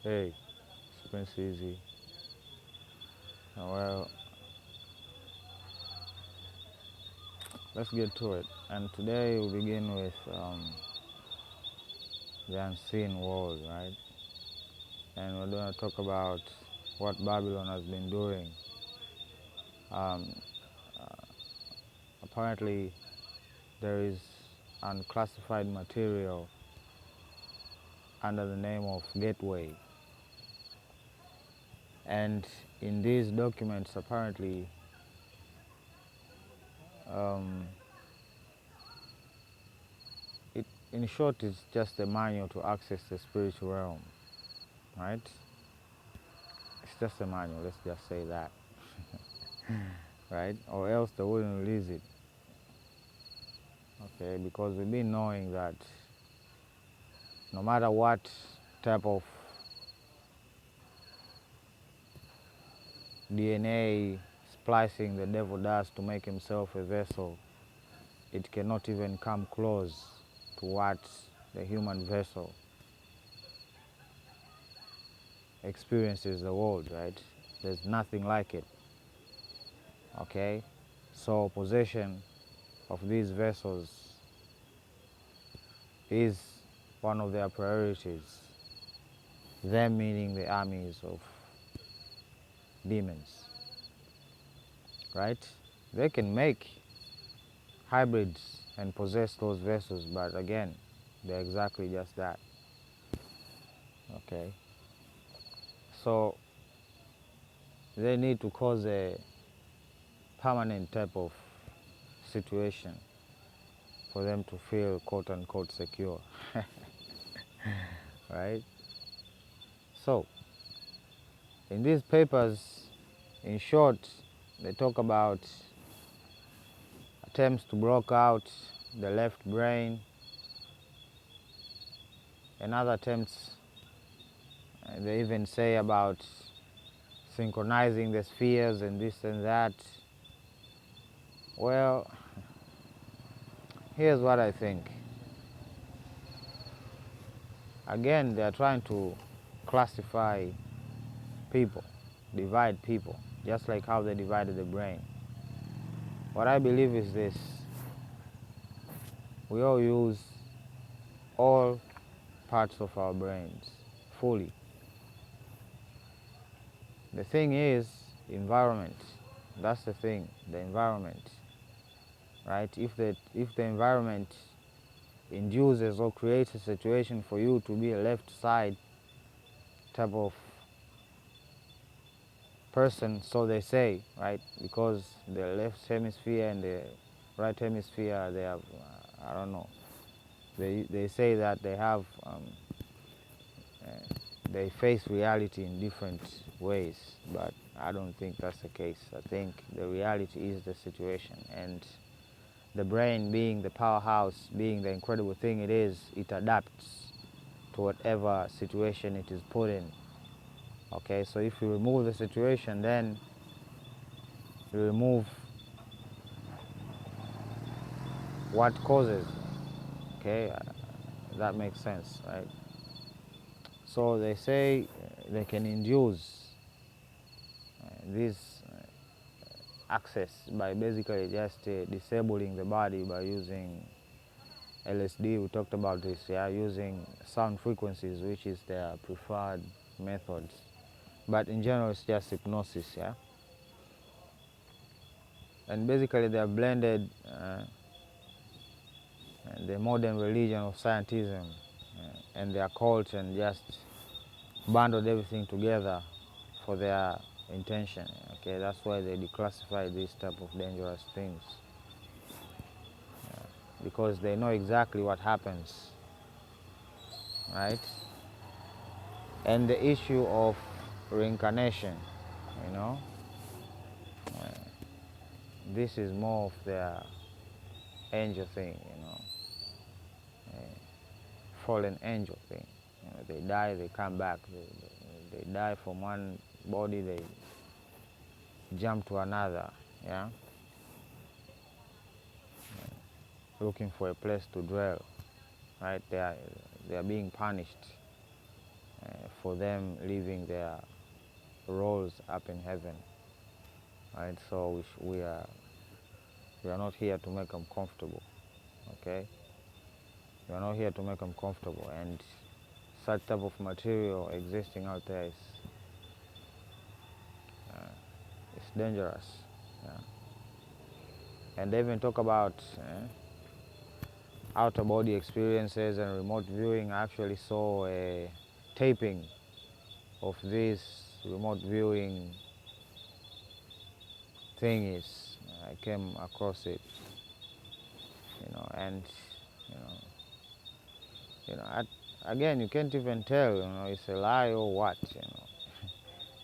Hey, it's Prince Easy. Well, let's get to it. And today we begin with the unseen world, right? And we're going to talk about what Babylon has been doing. Um, Apparently, there is unclassified material under the name of Gateway. And in these documents, apparently, um, it, in short, it's just a manual to access the spiritual realm, right? It's just a manual, let's just say that, right? Or else they wouldn't release it, okay? Because we've been knowing that no matter what type of DNA splicing the devil does to make himself a vessel, it cannot even come close to what the human vessel experiences the world, right? There's nothing like it, okay? So possession of these vessels is one of their priorities, them meaning the armies of demons, right? They can make hybrids and possess those vessels, but again, they're exactly just that, okay? So they need to cause a permanent type of situation for them to feel quote unquote secure, right? So in these papers, in short, they talk about attempts to block out the left brain and other attempts. They even say about synchronizing the spheres and this and that. Well, here's what I think. Again, they are trying to classify people, divide people, just like how they divided the brain. What I believe is this: we all use all parts of our brains fully. The thing is, environment. That's the thing, the environment, right? If the environment induces or creates a situation for you to be a left side type of person, so they say, right? Because the left hemisphere and the right hemisphere, they have, I don't know, they say that they have, they face reality in different ways, but I don't think that's the case. I think the reality is the situation, and the brain being the powerhouse, being the incredible thing it is, it adapts to whatever situation it is put in. Okay, so if you remove the situation, then you remove what causes. Okay, that makes sense, right? So they say they can induce this access by basically just disabling the body by using LSD. We talked about this, yeah, using sound frequencies, which is their preferred methods. But in general, it's just hypnosis, yeah. And basically, they are blended the modern religion of scientism and their cult, and just bundled everything together for their intention. Okay, that's why they declassify these type of dangerous things, because they know exactly what happens, right? And the issue of reincarnation, you know, this is more of their angel thing, you know, fallen angel thing. You know, they die, they come back. They die from one body, they jump to another, yeah, looking for a place to dwell, right? They are being punished for them living their roles up in heaven, right? So we are not here to make them comfortable, okay? We are not here to make them comfortable, and such type of material existing out there is it's dangerous, yeah. And they even talk about outer body experiences and remote viewing. I actually saw a taping of this remote viewing thingies. I came across it, and you know, again, you can't even tell, it's a lie or what,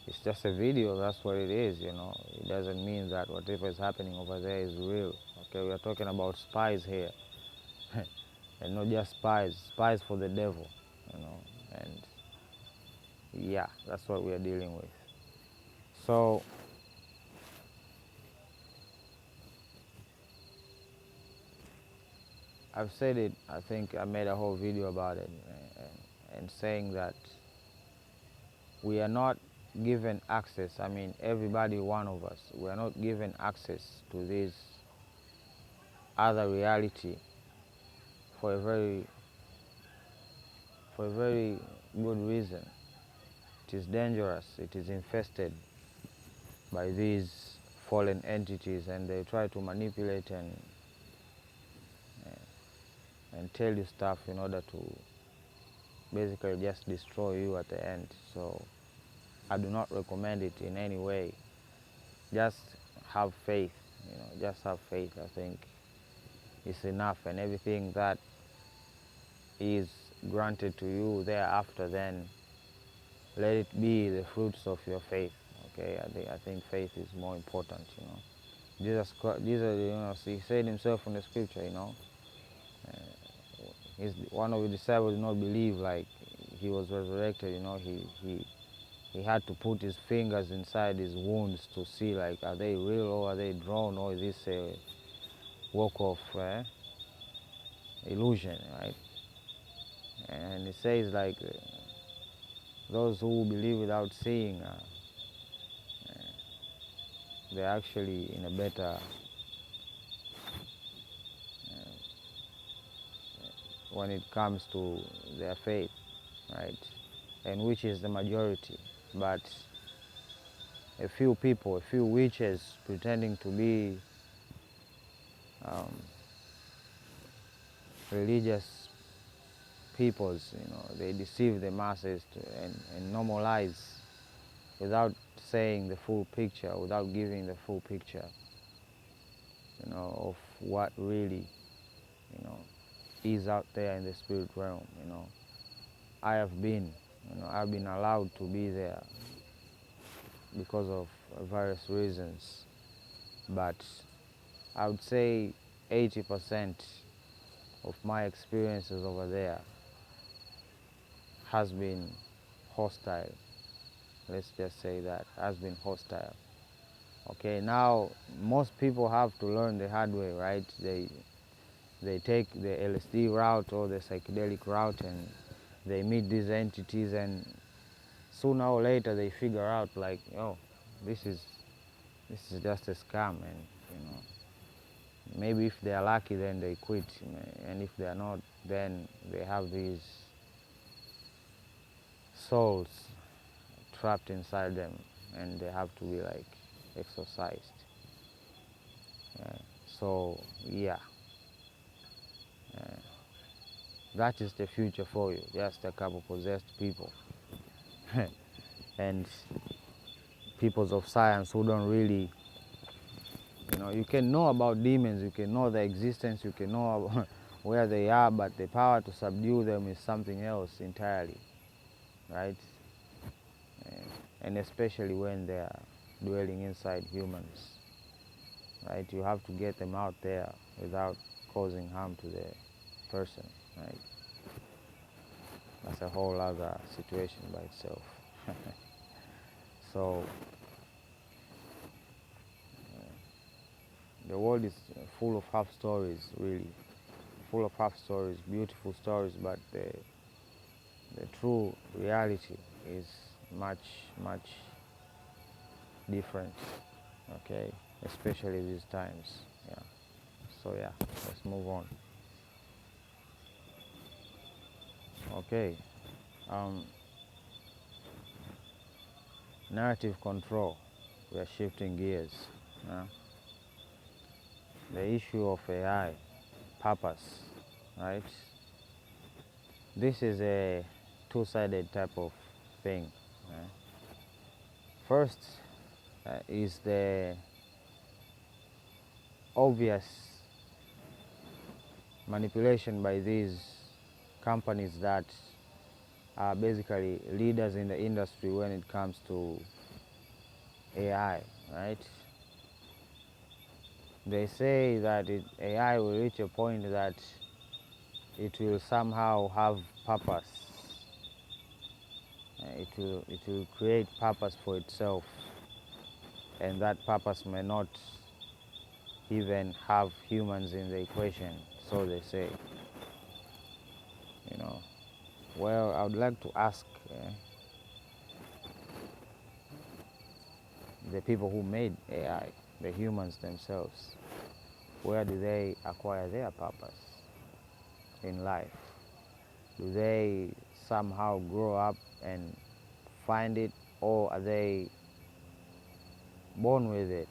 It's just a video, that's what it is, It doesn't mean that whatever is happening over there is real. Okay, we are talking about spies here. And not just spies for the devil, and yeah, that's what we are dealing with. So I've said it, I think I made a whole video about it, and saying that we are not given access, I mean everybody, one of us, we are not given access to this other reality for a very good reason. It is dangerous, it is infested by these fallen entities, and they try to manipulate and tell you stuff in order to basically just destroy you at the end. So I do not recommend it in any way. Just have faith, just have faith. I think it's enough, and everything that is granted to you thereafter, then let it be the fruits of your faith. Okay, I think faith is more important. Jesus, he said himself in the scripture, one of the disciples did not believe, like he was resurrected. He had to put his fingers inside his wounds to see, like, are they real or are they drawn, or is this a work of illusion, right? And it says, like, those who believe without seeing, they're actually in a better, when it comes to their faith, right? And which is the majority. But a few people, a few witches pretending to be religious peoples, they deceive the masses and normalize without saying the full picture, without giving the full picture, of what really, is out there in the spirit realm. I've been allowed to be there because of various reasons, but I would say 80% of my experiences over there has been hostile. Let's just say that has been hostile. Okay, now most people have to learn the hard way, right? They take the LSD route or the psychedelic route, and they meet these entities, and sooner or later they figure out, like, oh, this is just a scam, and maybe if they are lucky, then they quit, and if they are not, then they have these souls trapped inside them, and they have to be, like, exorcised. So yeah, that is the future for you, just a couple possessed people. And peoples of science who don't really, you can know about demons, you can know their existence, you can know about where they are, but the power to subdue them is something else entirely, right? And especially when they are dwelling inside humans, right? You have to get them out there without causing harm to the person, right? That's a whole other situation by itself. So the world is full of half stories, really, full of half stories, beautiful stories, but the true reality is much different, okay, especially these times. Yeah. So yeah, let's move on. Okay. Um, Narrative control. We are shifting gears. Yeah. The issue of AI, purpose, right? This is a two-sided type of thing. Yeah. First is the obvious manipulation by these companies that are basically leaders in the industry when it comes to AI, right? They say that AI will reach a point that it will somehow have purpose. It will create purpose for itself, and that purpose may not even have humans in the equation, so they say. You know, well, I would like to ask the people who made AI, the humans themselves, where do they acquire their purpose in life? Do they somehow grow up and find it, or are they born with it?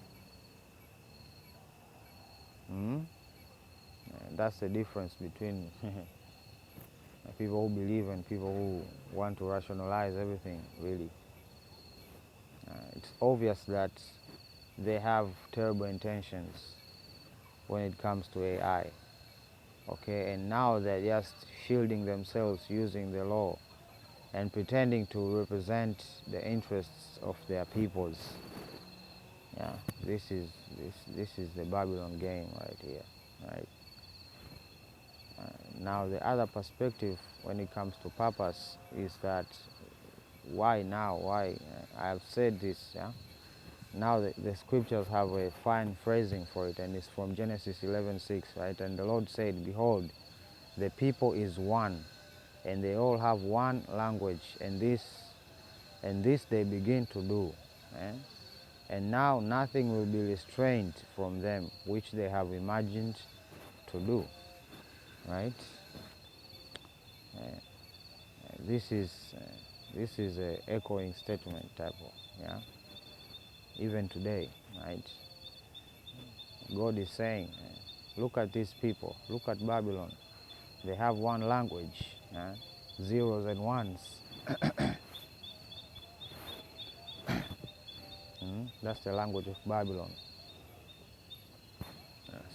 Hmm? That's the difference between people who believe and people who want to rationalize everything, really. It's obvious that they have terrible intentions when it comes to AI. Okay, and now they're just shielding themselves using the law and pretending to represent the interests of their peoples. Yeah, this is the Babylon game right here, right? Now the other perspective when it comes to purpose is that why now? Why? I've said this. Yeah. Now the scriptures have a fine phrasing for it, and it's from Genesis 11:6, right? And the Lord said, "Behold, the people is one, and they all have one language, and this they begin to do. Eh? And now nothing will be restrained from them which they have imagined to do." Right? Uh, this is a echoing statement type of, yeah. Even today, right? God is saying, look at these people, look at Babylon. They have one language, zeros and ones. That's the language of Babylon.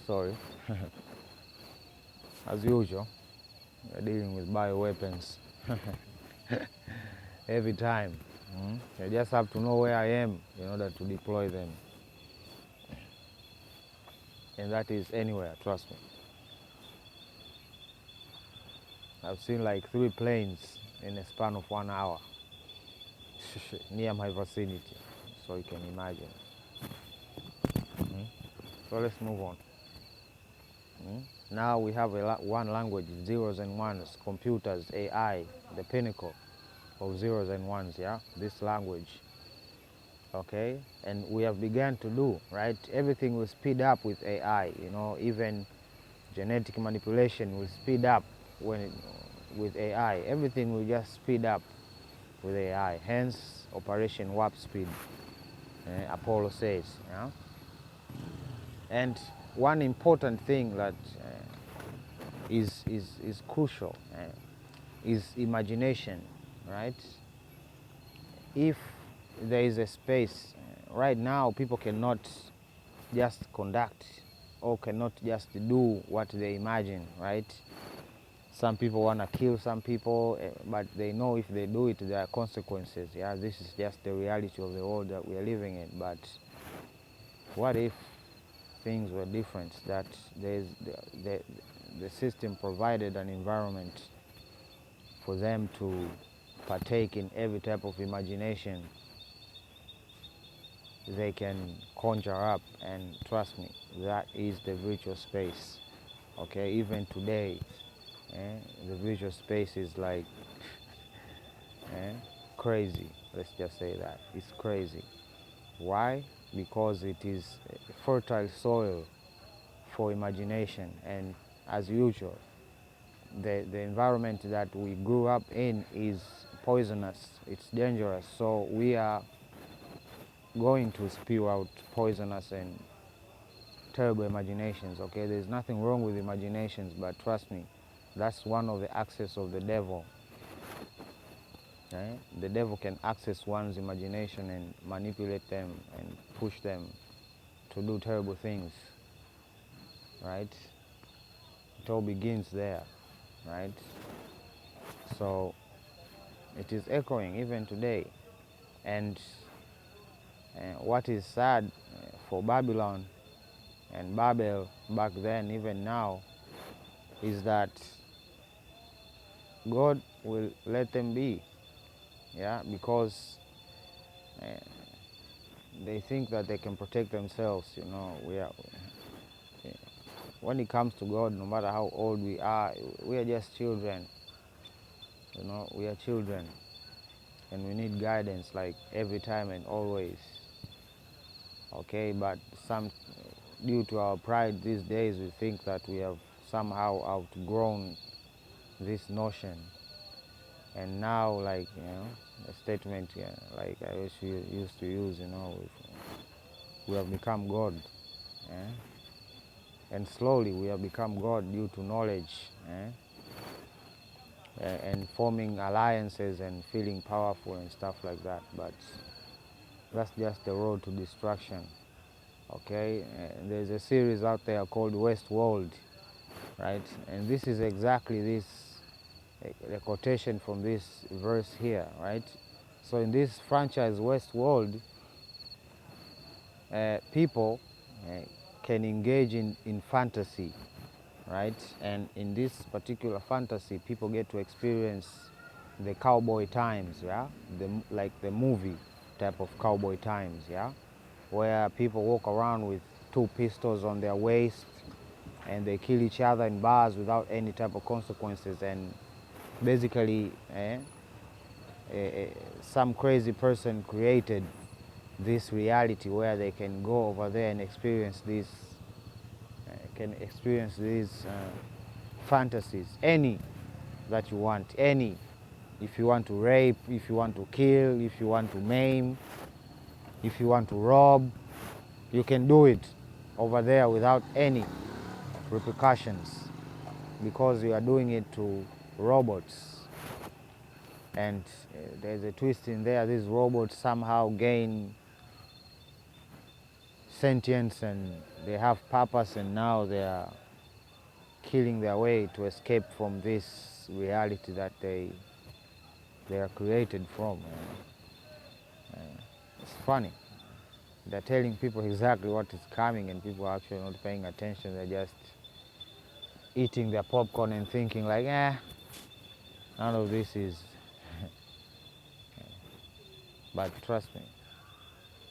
Sorry. As usual, we're dealing with bioweapons every time. You just have to know where I am in order to deploy them. And that is anywhere, trust me. I've seen like 3 planes in a span of 1 hour near my vicinity, so you can imagine. So let's move on. Now we have one language, zeros and ones, computers, AI, the pinnacle of zeros and ones, yeah, this language. Okay, and we have begun to do, right? Everything will speed up with AI, even genetic manipulation will speed up with AI. Everything will just speed up with AI, hence Operation Warp Speed, Apollo says. Yeah? And one important thing that is crucial is imagination, right? If there is a space, right now people cannot just conduct or cannot just do what they imagine, right? Some people want to kill some people, but they know if they do it, there are consequences. Yeah, this is just the reality of the world that we are living in. But what if things were different? That the system provided an environment for them to partake in every type of imagination they can conjure up, and trust me, that is the virtual space. Okay, even today, the virtual space is like crazy. Let's just say that. It's crazy. Why? Because it is fertile soil for imagination, and as usual, the environment that we grew up in is poisonous, it's dangerous, so we are going to spew out poisonous and terrible imaginations, okay? There's nothing wrong with imaginations, but trust me, that's one of the access of the devil. Right? The devil can access one's imagination and manipulate them and push them to do terrible things, right? It all begins there, right? So it is echoing even today. And what is sad for Babylon and Babel back then, even now, is that God will let them be, yeah, because they think that they can protect themselves, you know. When it comes to God, no matter how old we are just children, you know, we are children, and we need guidance like every time and always, okay? But due to our pride these days, we think that we have somehow outgrown this notion. And now, like, you know, a statement, yeah, like I used to use, you know, we have become God. Eh? And slowly we have become God due to knowledge, and forming alliances and feeling powerful and stuff like that. But that's just the road to destruction, okay? There's a series out there called Westworld, right? And this is exactly this, a quotation from this verse here, right? So in this franchise Westworld, people can engage in fantasy, right? And in this particular fantasy, people get to experience the cowboy times, yeah? Like the movie type of cowboy times, yeah? Where people walk around with two pistols on their waist and they kill each other in bars without any type of consequences. And basically, some crazy person created this reality where they can go over there and experience these fantasies, any that you want, any. If you want to rape, if you want to kill, if you want to maim, if you want to rob, you can do it over there without any repercussions, because you are doing it to robots. And there's a twist in there. These robots somehow gain sentience and they have purpose, and now they are killing their way to escape from this reality that they are created from. It's funny. They're telling people exactly what is coming, and people are actually not paying attention. They're just eating their popcorn and thinking like, none of this is. But trust me,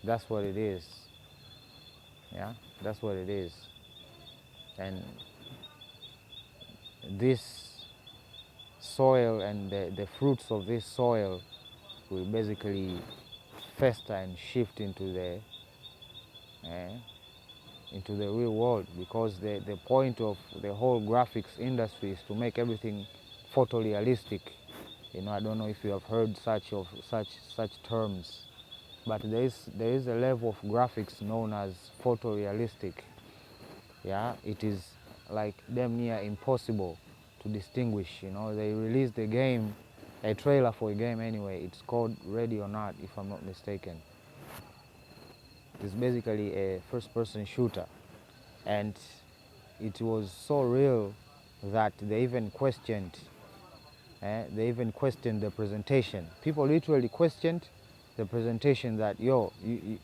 that's what it is. Yeah, that's what it is. And this soil and the fruits of this soil will basically fester and shift into the real world, because the point of the whole graphics industry is to make everything photorealistic. You know, I don't know if you have heard such terms, but there is a level of graphics known as photorealistic. Yeah, it is like damn near impossible to distinguish. You know, they released a game, a trailer for a game anyway. It's called Ready or Not, if I'm not mistaken. It's basically a first-person shooter, and it was so real that they even questioned the presentation. People literally questioned the presentation that, yo,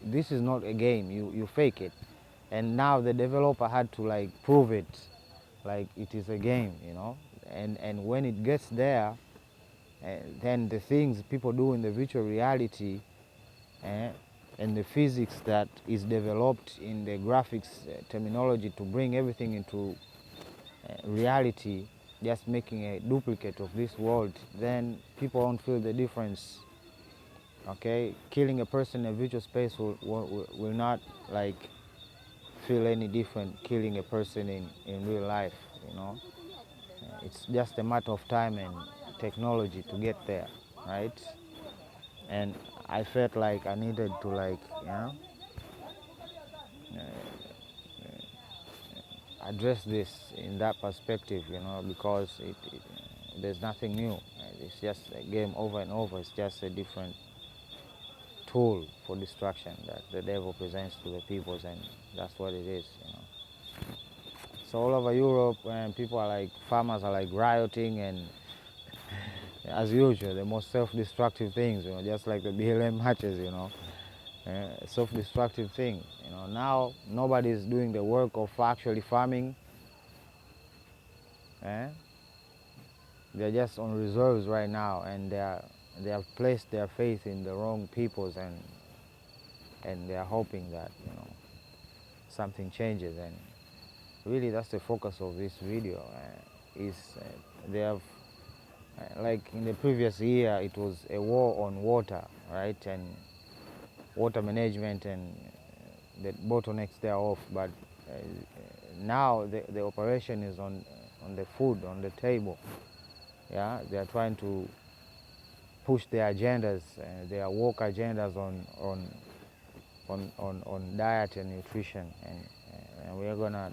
this is not a game, you fake it. And now the developer had to like prove it like it is a game, you know. And when it gets there, then the things people do in the virtual reality and the physics that is developed in the graphics terminology to bring everything into reality just making a duplicate of this world, then people won't feel the difference. Okay, killing a person in a virtual space will not like feel any different killing a person in real life, you know. It's just a matter of time and technology to get there, right? And I felt like I needed to like, you know, address this in that perspective, you know, because there's nothing new. It's just a game over and over. It's just a different tool for destruction that the devil presents to the peoples, and that's what it is, you know. So all over Europe, and people are like, farmers are like rioting, and as usual, the most self-destructive things, you know, just like the BLM matches, you know, self-destructive thing. You know, now nobody is doing the work of actually farming. They're just on reserves right now, and they have placed their faith in the wrong peoples, and they are hoping that, you know, something changes. And really, that's the focus of this video. They have like in the previous year, it was a war on water, right, and water management and the bottlenecks thereof. But now the operation is on the food, on the table. Yeah, they are trying to push their agendas, their woke agendas on diet and nutrition, and we are gonna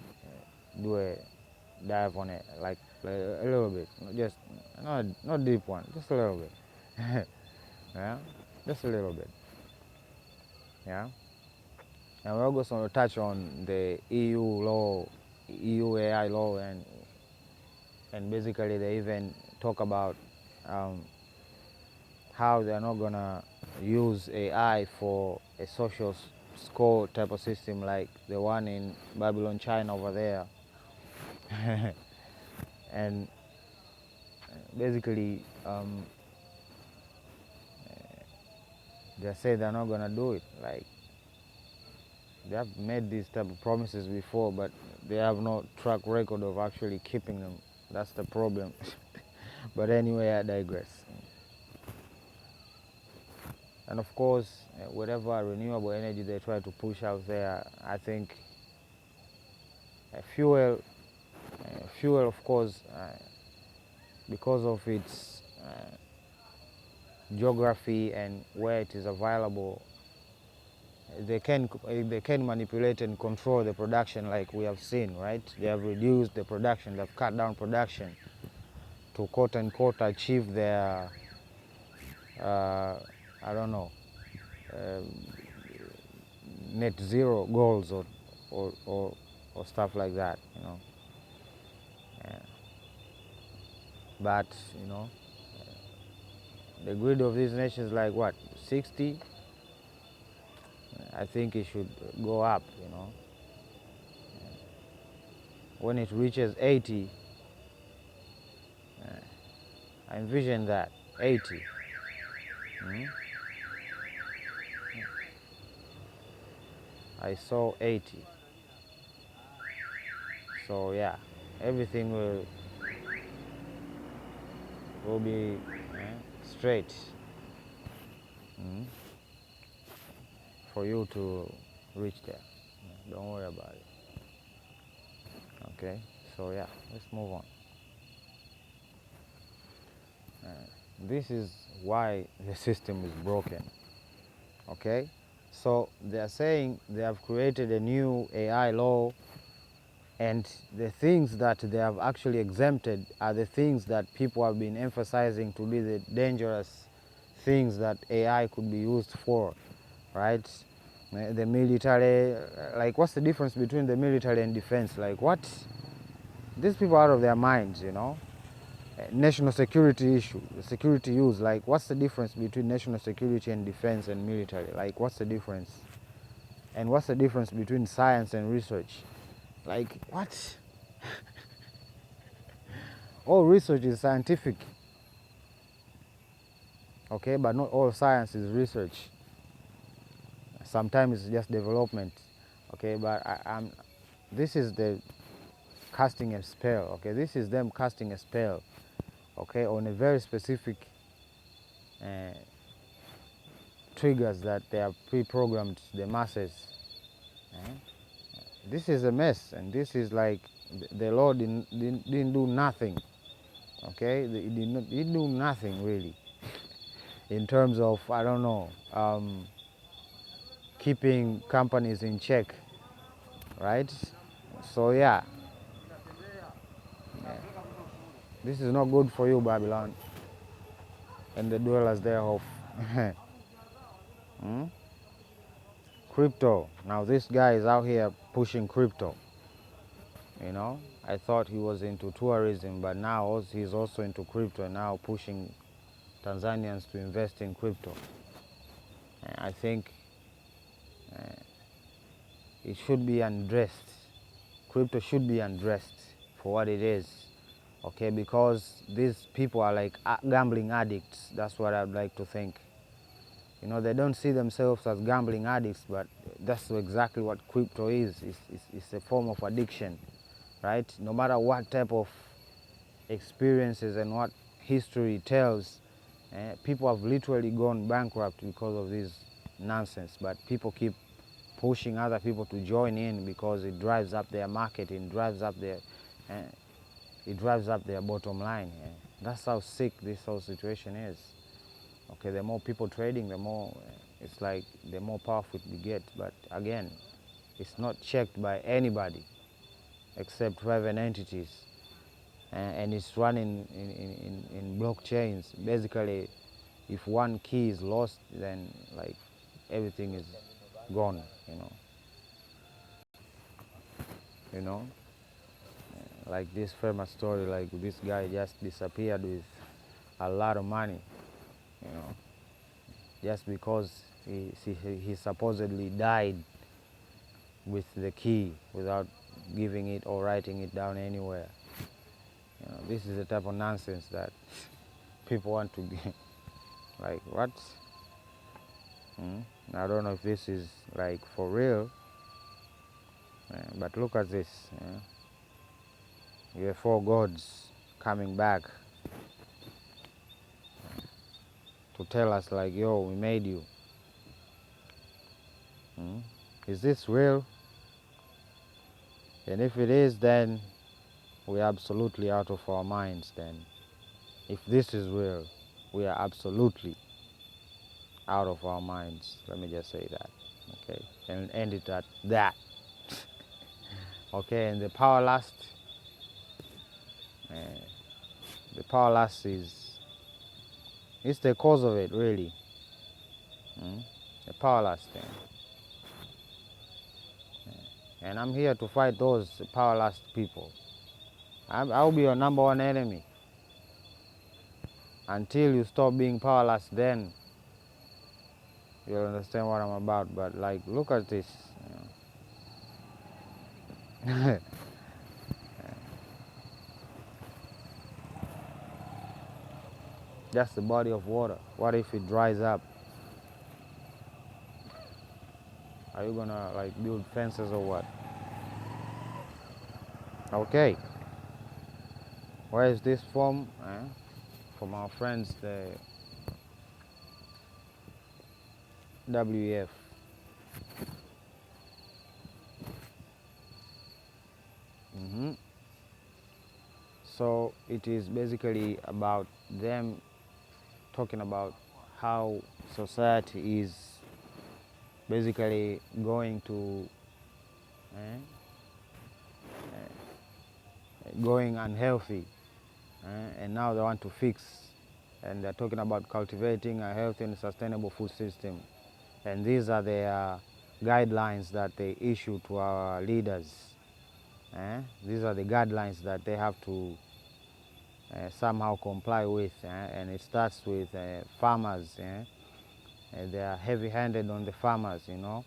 do a dive on it, like a little bit, just not deep one, just a little bit. Yeah, just a little bit. Yeah, and we're also going to touch on the EU law, EU AI law, and basically they even talk about how they're not going to use AI for a social score type of system like the one in Babylon, China over there. And basically they say they're not going to do it. Like, they have made these type of promises before, but they have no track record of actually keeping them. That's the problem. But anyway, I digress. And of course, whatever renewable energy they try to push out there, I think fuel, of course, because of its geography and where it is available, they can manipulate and control the production, like we have seen, right? They have reduced the production, they've cut down production to quote unquote achieve their I don't know, net zero goals or stuff like that, you know. But you know, the grid of these nations, like what, 60? I think it should go up, you know. When it reaches 80, I envision that 80. I saw 80. So yeah, everything will be straight for you to reach there. Don't worry about it. Okay, so yeah, let's move on. This is why the system is broken. Okay, so they are saying they have created a new AI law, and the things that they have actually exempted are the things that people have been emphasizing to be the dangerous things that AI could be used for, right? The military, like, what's the difference between the military and defense? Like, what? These people are out of their minds, you know? National security issue, the security use, like, what's the difference between national security and defense and military? Like, what's the difference? And what's the difference between science and research? Like, what? All research is scientific, okay, but not all science is research. Sometimes it's just development, okay, but this is the casting a spell. Okay, this is them casting a spell, okay, on a very specific triggers that they have pre-programmed the masses. This is a mess, and this is like the Lord didn't do nothing. Okay, he didn't do nothing really in terms of, I don't know, keeping companies in check, right? So yeah, this is not good for you, Babylon, and the dwellers thereof. Crypto. Now this guy is out here pushing crypto. You know, I thought he was into tourism, but now he's also into crypto, and now pushing Tanzanians to invest in crypto. And I think it should be undressed. Crypto should be undressed for what it is, okay? Because these people are like gambling addicts. That's what I'd like to think. You know, they don't see themselves as gambling addicts, but that's exactly what crypto is. It's a form of addiction, right? No matter what type of experiences and what history tells, people have literally gone bankrupt because of this nonsense, but people keep pushing other people to join in because it drives up their market, it drives up their bottom line. That's how sick this whole situation is. Okay, the more people trading, the more it's like the more powerful we get. But again, it's not checked by anybody except private entities, and it's running in blockchains. Basically, if one key is lost, then like everything is gone. You know, like this famous story, like this guy just disappeared with a lot of money. You know, just because he supposedly died with the key without giving it or writing it down anywhere. You know, this is the type of nonsense that people want to get. Like, what? I don't know if this is like for real, but look at this. You have 4 gods coming back to tell us like, yo, we made you. Is this real? And if it is, then we're absolutely out of our minds then. If this is real, we are absolutely out of our minds. Let me just say that, okay? And end it at that. Okay, and the power lust it's the cause of it, really. The power lust thing. And I'm here to fight those power lust people. I'll be your #1 enemy. Until you stop being powerless, then you'll understand what I'm about. But like, look at this. Just the body of water. What if it dries up? Are you gonna like build fences or what? Okay. Where is this from? From our friends, the WEF. So it is basically about them talking about how society is basically going to going unhealthy, and now they want to fix, and they're talking about cultivating a healthy and sustainable food system, and these are the guidelines that they issue to our leaders. These are the guidelines that they have to somehow comply with, and it starts with farmers. They are heavy-handed on the farmers, you know.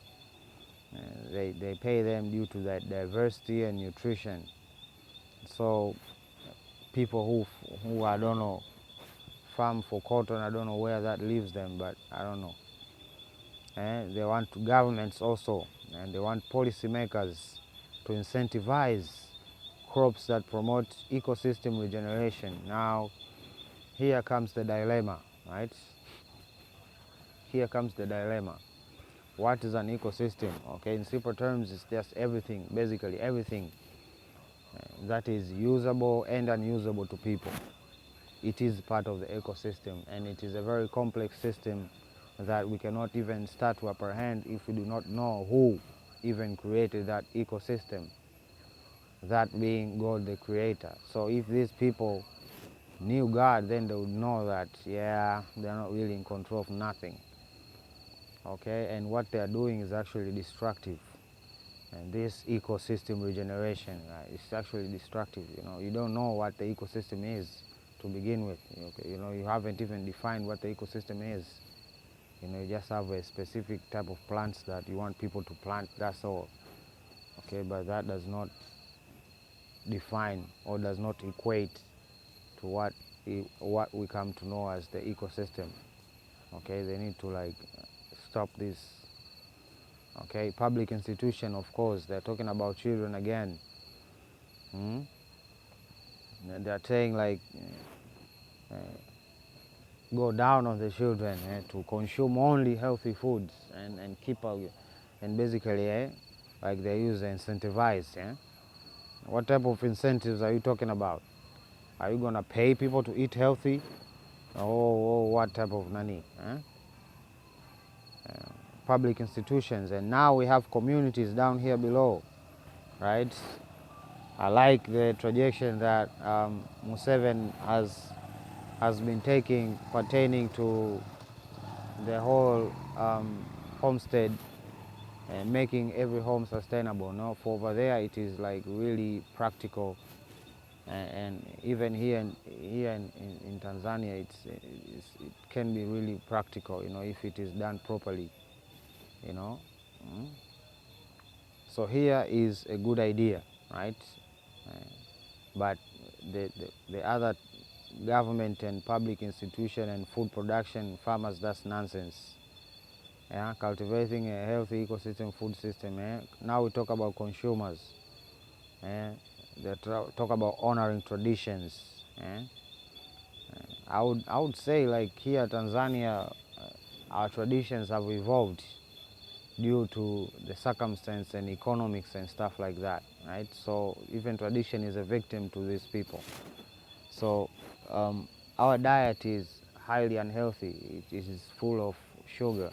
They pay them due to that diversity and nutrition. So people who I don't know, farm for cotton, I don't know where that leaves them, but I don't know. They want governments also, and they want policymakers to incentivize crops that promote ecosystem regeneration. Now, here comes the dilemma, right? Here comes the dilemma. What is an ecosystem? Okay, in simple terms, it's just everything, basically everything that is usable and unusable to people. It is part of the ecosystem, and it is a very complex system that we cannot even start to apprehend if we do not know who even created that ecosystem, that being God the Creator. So if these people knew God, then they would know that, yeah, they're not really in control of nothing. Okay, and what they are doing is actually destructive. And this ecosystem regeneration is actually destructive. You know, you don't know what the ecosystem is to begin with. Okay, you know, you haven't even defined what the ecosystem is. You know, you just have a specific type of plants that you want people to plant, that's all. Okay, but that does not define or does not equate to what we come to know as the ecosystem. Okay, they need to like stop this. Okay, public institution, of course, they're talking about children again. They're saying like go down on the children to consume only healthy foods and keep and basically like they use incentivize. What type of incentives are you talking about? Are you gonna pay people to eat healthy? Or what type of money? Public institutions, and now we have communities down here below, right? I like the trajectory that Museveni has been taking pertaining to the whole homestead and making every home sustainable. No, for over there it is like really practical, and even here in Tanzania it can be really practical. You know, if it is done properly. You know, so here is a good idea, right? But the other government and public institution and food production farmers, that's nonsense. Yeah, cultivating a healthy ecosystem, food system. Now we talk about consumers. They talk about honoring traditions. I would say like here Tanzania, our traditions have evolved due to the circumstance and economics and stuff like that, right? So even tradition is a victim to these people. So our diet is highly unhealthy. It is full of sugar.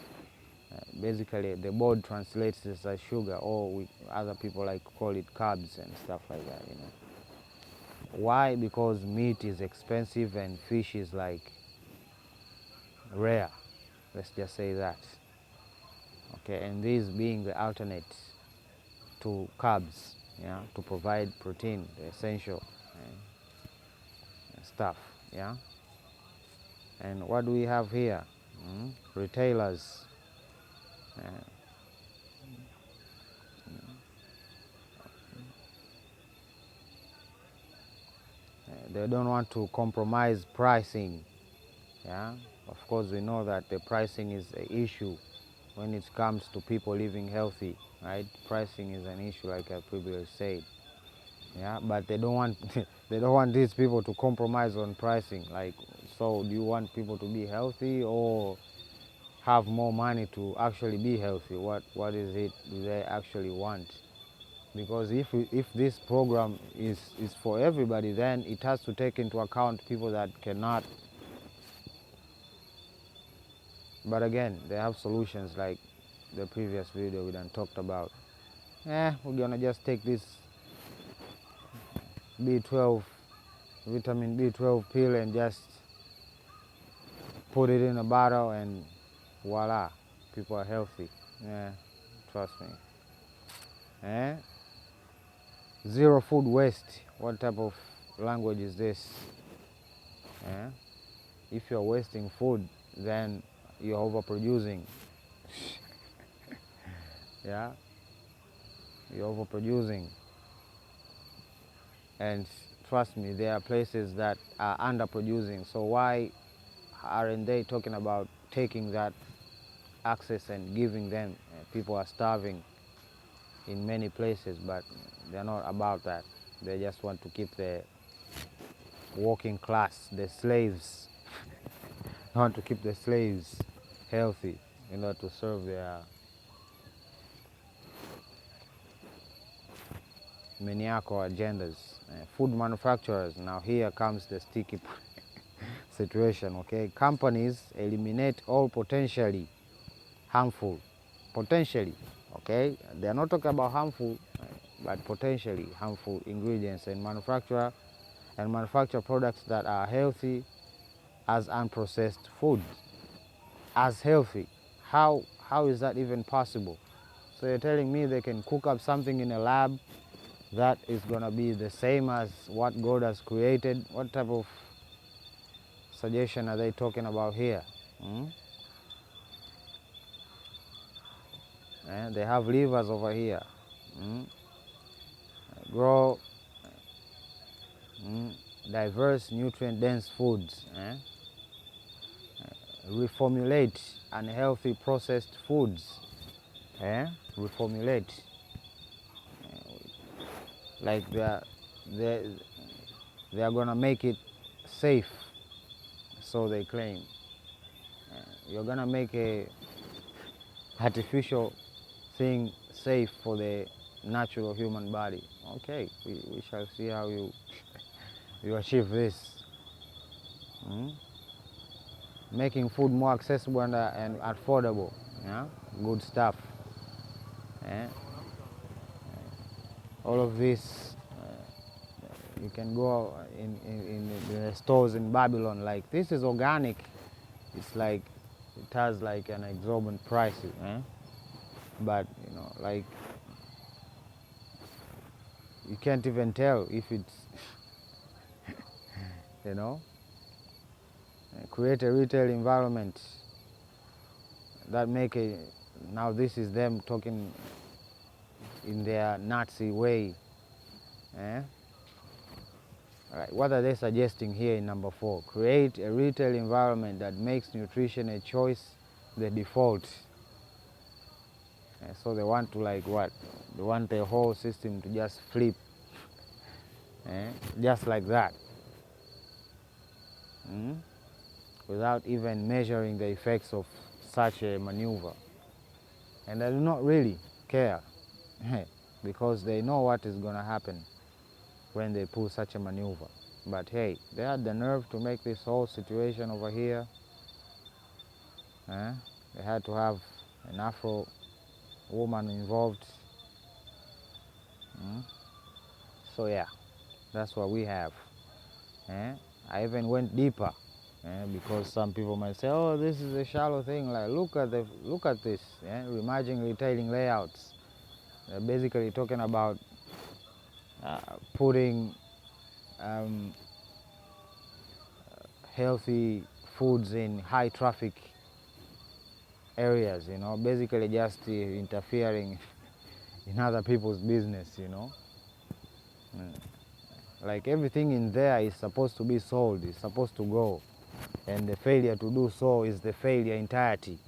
Basically, the board translates this as sugar, or other people like call it carbs and stuff like that. You know, why? Because meat is expensive and fish is like rare. Let's just say that. Okay, and these being the alternate to carbs, yeah, to provide protein, the essential stuff, yeah. And what do we have here? Retailers. They don't want to compromise pricing, yeah. Of course, we know that the pricing is an issue when it comes to people living healthy, right? Pricing is an issue, like I previously said. Yeah, but they don't want they don't want these people to compromise on pricing. Like, so do you want people to be healthy or have more money to actually be healthy? What is it do they actually want? Because if this program is for everybody, then it has to take into account people that cannot. But again, they have solutions like the previous video we done talked about. We're gonna just take this B12, vitamin B12 pill and just put it in a bottle and voila, people are healthy. Trust me. Zero food waste. What type of language is this? If you're wasting food, then you're overproducing. Yeah, you're overproducing. And trust me, there are places that are underproducing. So why aren't they talking about taking that access and giving them? People are starving in many places, but they're not about that. They just want to keep the working class, the slaves, they want to keep the slaves healthy in order to serve their maniacal agendas. Food manufacturers, now here comes the sticky situation, okay? Companies eliminate all potentially harmful, potentially, okay? They are not talking about harmful, but potentially harmful ingredients and manufacture products that are healthy as unprocessed foods. As healthy, how is that even possible? So you're telling me they can cook up something in a lab that is going to be the same as what God has created? What type of suggestion are they talking about here? They have levers over here. Grow diverse nutrient-dense foods. Reformulate unhealthy processed foods. Reformulate. Like they are gonna make it safe, so they claim. You're gonna make a artificial thing safe for the natural human body. Okay, we shall see how you achieve this. Making food more accessible and affordable. Yeah, good stuff. All of this, you can go in the stores in Babylon, like, this is organic. It's like, it has like an exorbitant price, but you know, like, you can't even tell if it's, you know, create a retail environment that make a, now this is them talking in their Nazi way. Right. What are they suggesting here in number 4? Create a retail environment that makes nutrition a choice, the default. So they want to, like, what? They want the whole system to just flip, just like that, without even measuring the effects of such a maneuver. And they do not really care because they know what is going to happen when they pull such a maneuver. But hey, they had the nerve to make this whole situation over here. They had to have an Afro woman involved. So yeah, that's what we have. I even went deeper because some people might say, oh, this is a shallow thing. Like, look at this. Reimagining retailing layouts. They're basically talking about putting healthy foods in high traffic areas, you know, basically just interfering in other people's business, you know. Like, everything in there is supposed to be sold, is supposed to go, and the failure to do so is the failure entirety.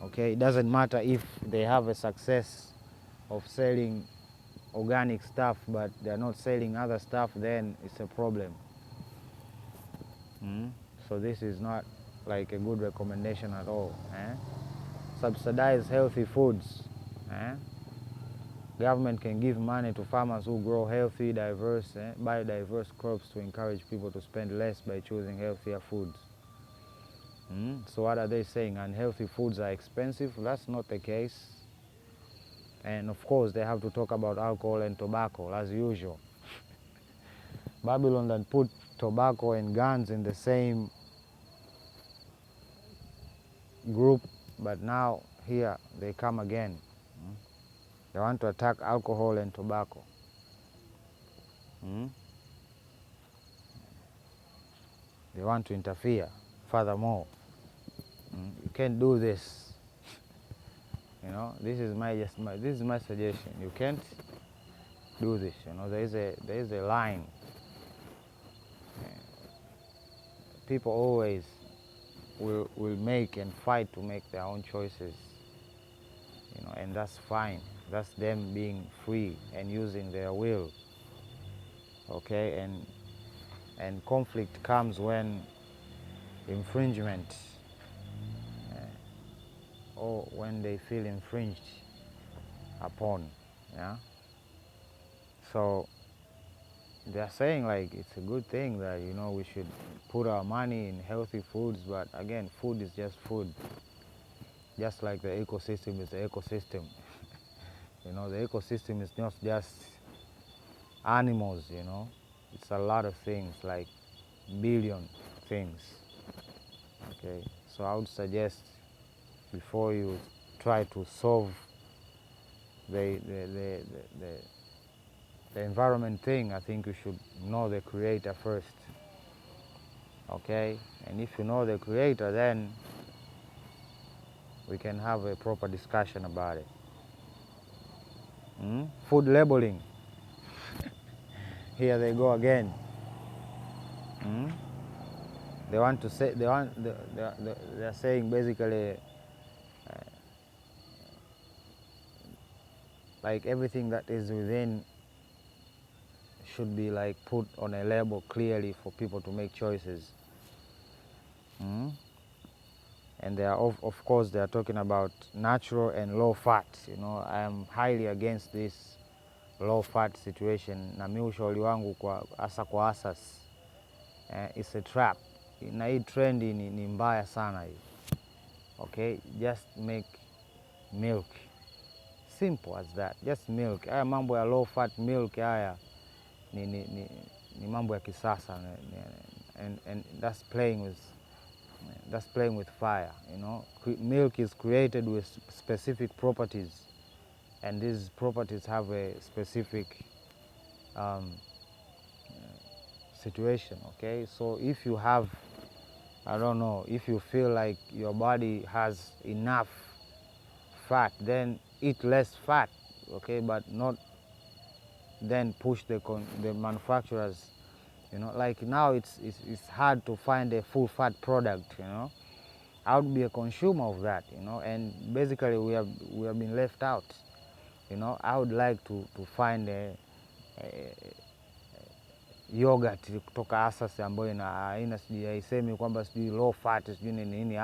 Okay, it doesn't matter if they have a success of selling organic stuff, but they're not selling other stuff, then it's a problem. So this is not like a good recommendation at all. Subsidize healthy foods. Government can give money to farmers who grow healthy, diverse, biodiverse crops to encourage people to spend less by choosing healthier foods. So what are they saying? Unhealthy foods are expensive? That's not the case. And of course, they have to talk about alcohol and tobacco, as usual. Babylon that put tobacco and guns in the same group, but now here they come again. They want to attack alcohol and tobacco. They want to interfere. Furthermore, you can't do this. You know, this is my suggestion. You can't do this. You know, there is a line. People always will make and fight to make their own choices. You know, and that's fine. That's them being free and using their will. okay? And conflict comes when infringement, or when they feel infringed upon, yeah? So they're saying like it's a good thing that, you know, we should put our money in healthy foods, but again, food is just food. Just like the ecosystem is the ecosystem. You know, the ecosystem is not just animals, you know. It's a lot of things, like billion things, okay? So I would suggest, before you try to solve the, the, the, the, the environment thing, I think you should know the creator first, okay? And if you know the creator, then we can have a proper discussion about it. Food labeling. Here they go again. They want to say, they're saying basically, like everything that is within should be like put on a label clearly for people to make choices. And they are, of course, they are talking about natural and low fat. You know, I am highly against this low fat situation, na mi ushauri wangu kwa hasa kwa asas, it's a trap, na hii trend ni mbaya sana hii. Okay, just make milk, simple as that, just milk. Haya mambo ya low fat milk haya ni mambo ya kisasa, and that's playing with fire, you know. Milk is created with specific properties, and these properties have a specific situation, okay? So if you have, I don't know, if you feel like your body has enough fat, then eat less fat, okay? But not then push the manufacturers, you know. Like now it's hard to find a full fat product, you know. I would be a consumer of that, you know, and basically we have been left out, you know. I would like to find a yogurt kutoka Asas ambayo haina sijui, haisemi kwamba sijui low fat sijui nini,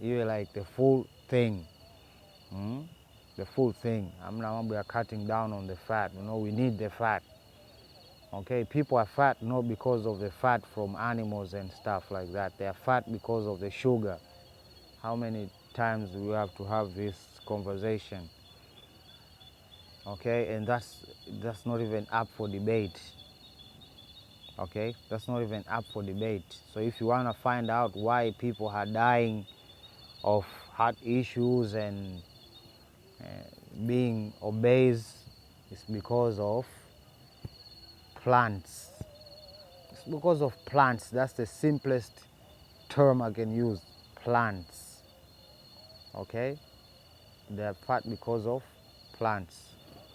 iwe like the full thing, the full thing. Hamna mambo ya cutting down on the fat, you know. We need the fat, okay? People are fat not because of the fat from animals and stuff like that. They are fat because of the sugar. How many times do we have to have this conversation? Okay, and that's not even up for debate. Okay, that's not even up for debate. So if you want to find out why people are dying of heart issues and being obese, it's because of plants. It's because of plants. That's the simplest term I can use. Plants. Okay, they're fat because of plants.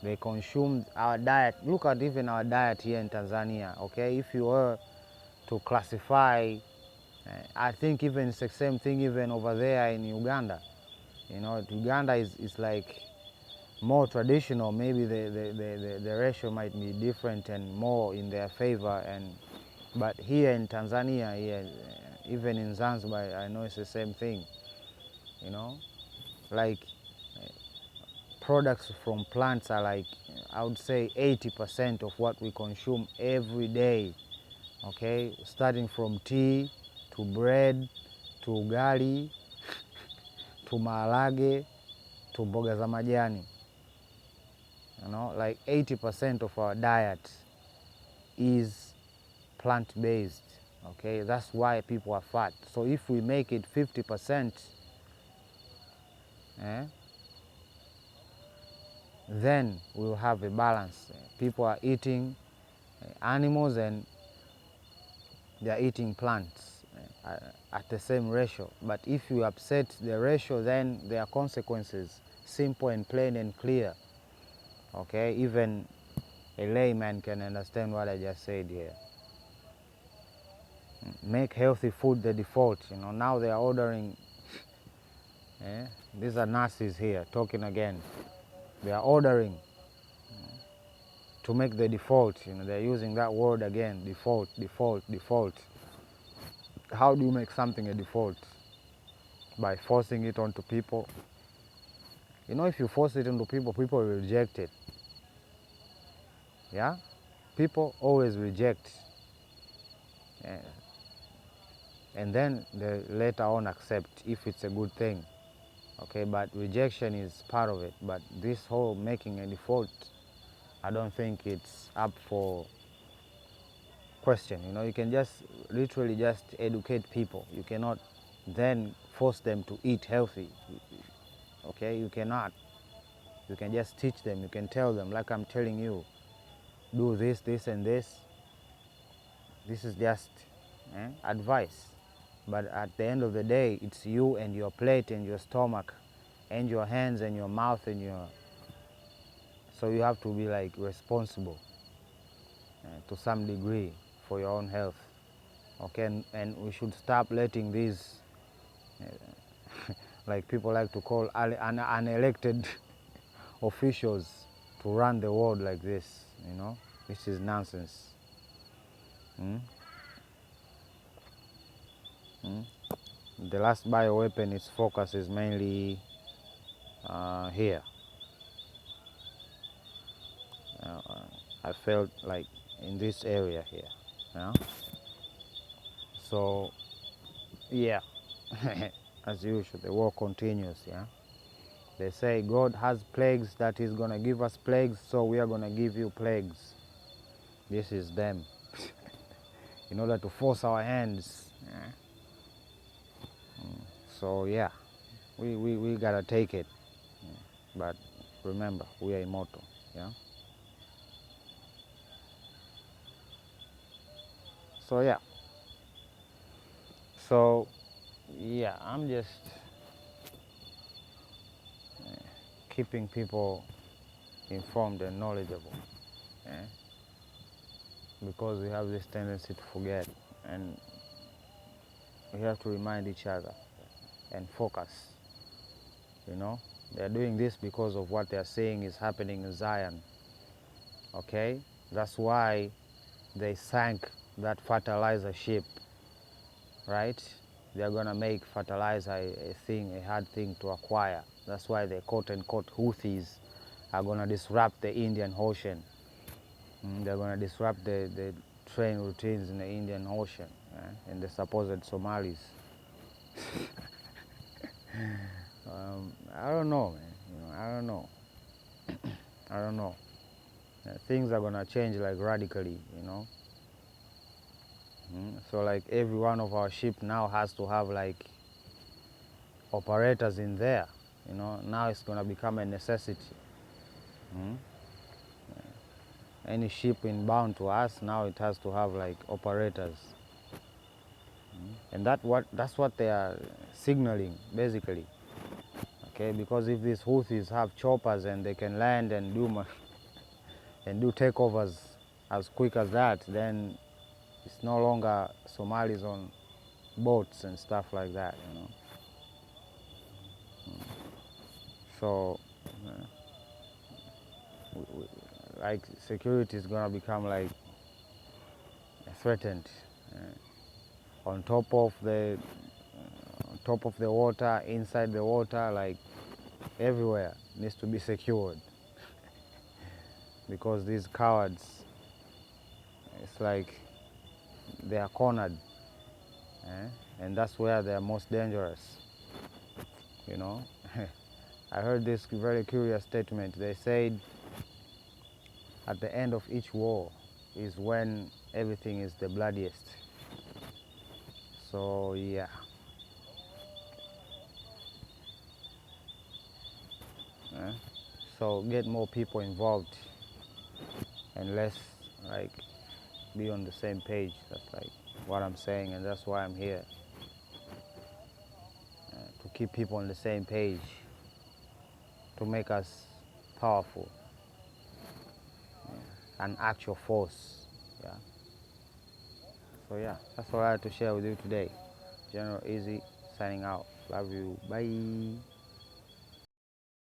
They consume our diet. Look at even our diet here in Tanzania, okay? If you were to classify, I think even it's the same thing even over there in Uganda. You know, Uganda is like more traditional. Maybe the ratio might be different and more in their favor. But here in Tanzania, here, even in Zanzibar, I know it's the same thing, you know? Like, products from plants are like, I would say 80% of what we consume every day, okay? Starting from tea, to bread, to ugali, to maharage, to mboga za majani. You know, like 80% of our diet is plant-based, okay? That's why people are fat. So if we make it 50%, then we'll have a balance. People are eating animals and they're eating plants at the same ratio. But if you upset the ratio, then there are consequences, simple and plain and clear, okay? Even a layman can understand what I just said here. Make healthy food the default, you know. Now they are ordering, these are Nazis here talking again. They are ordering to make the default. They're using that word again, default, default, default. How do you make something a default? By forcing it onto people. If you force it onto people, people will reject it. Yeah? People always reject. And then they later on accept if it's a good thing. Okay, but rejection is part of it. But this whole making a default, I don't think it's up for question. You can just literally just educate people. You cannot then force them to eat healthy. Okay, you cannot. You can just teach them. You can tell them, like I'm telling you, do this, this, and this. This is just advice. But at the end of the day, it's you and your plate and your stomach and your hands and your mouth and your... So you have to be like responsible to some degree for your own health. Okay, and we should stop letting these, like people like to call unelected officials to run the world like this. This is nonsense. The last bioweapon, its focus is mainly here. I felt like in this area here. So, yeah, as usual, the war continues. They say God has plagues, that He's going to give us plagues, so we are going to give you plagues. This is them. In order to force our hands. So, yeah, we got to take it. But remember, we are immortal. So, yeah. So, yeah, I'm just keeping people informed and knowledgeable. Because we have this tendency to forget, and we have to remind each other and focus. They're doing this because of what they're saying is happening in Zion. Okay, that's why they sank that fertilizer ship, right? They're gonna make fertilizer a hard thing to acquire. That's why the quote-unquote Houthis are gonna disrupt the Indian Ocean. They're gonna disrupt the train routines in the Indian Ocean and the supposed Somalis. I don't know, man. I don't know. I don't know. Things are gonna change like radically, So like every one of our ship now has to have like operators in there, Now it's gonna become a necessity. Any ship inbound to us now, it has to have like operators, and that's what they are signaling basically. Okay, because if these Houthis have choppers and they can land and do takeovers as quick as that, then it's no longer Somalis on boats and stuff like that, So, like security is gonna become like threatened. On top of the water, inside the water, like everywhere needs to be secured. Because these cowards, it's like they are cornered, and that's where they are most dangerous. I heard this very curious statement. They said at the end of each war is when everything is the bloodiest. So, yeah. So get more people involved and less like be on the same page. That's like what I'm saying, and that's why I'm here, to keep people on the same page, to make us powerful, an actual force. So yeah, that's all I had to share with you today. General Easy signing out. Love you. Bye.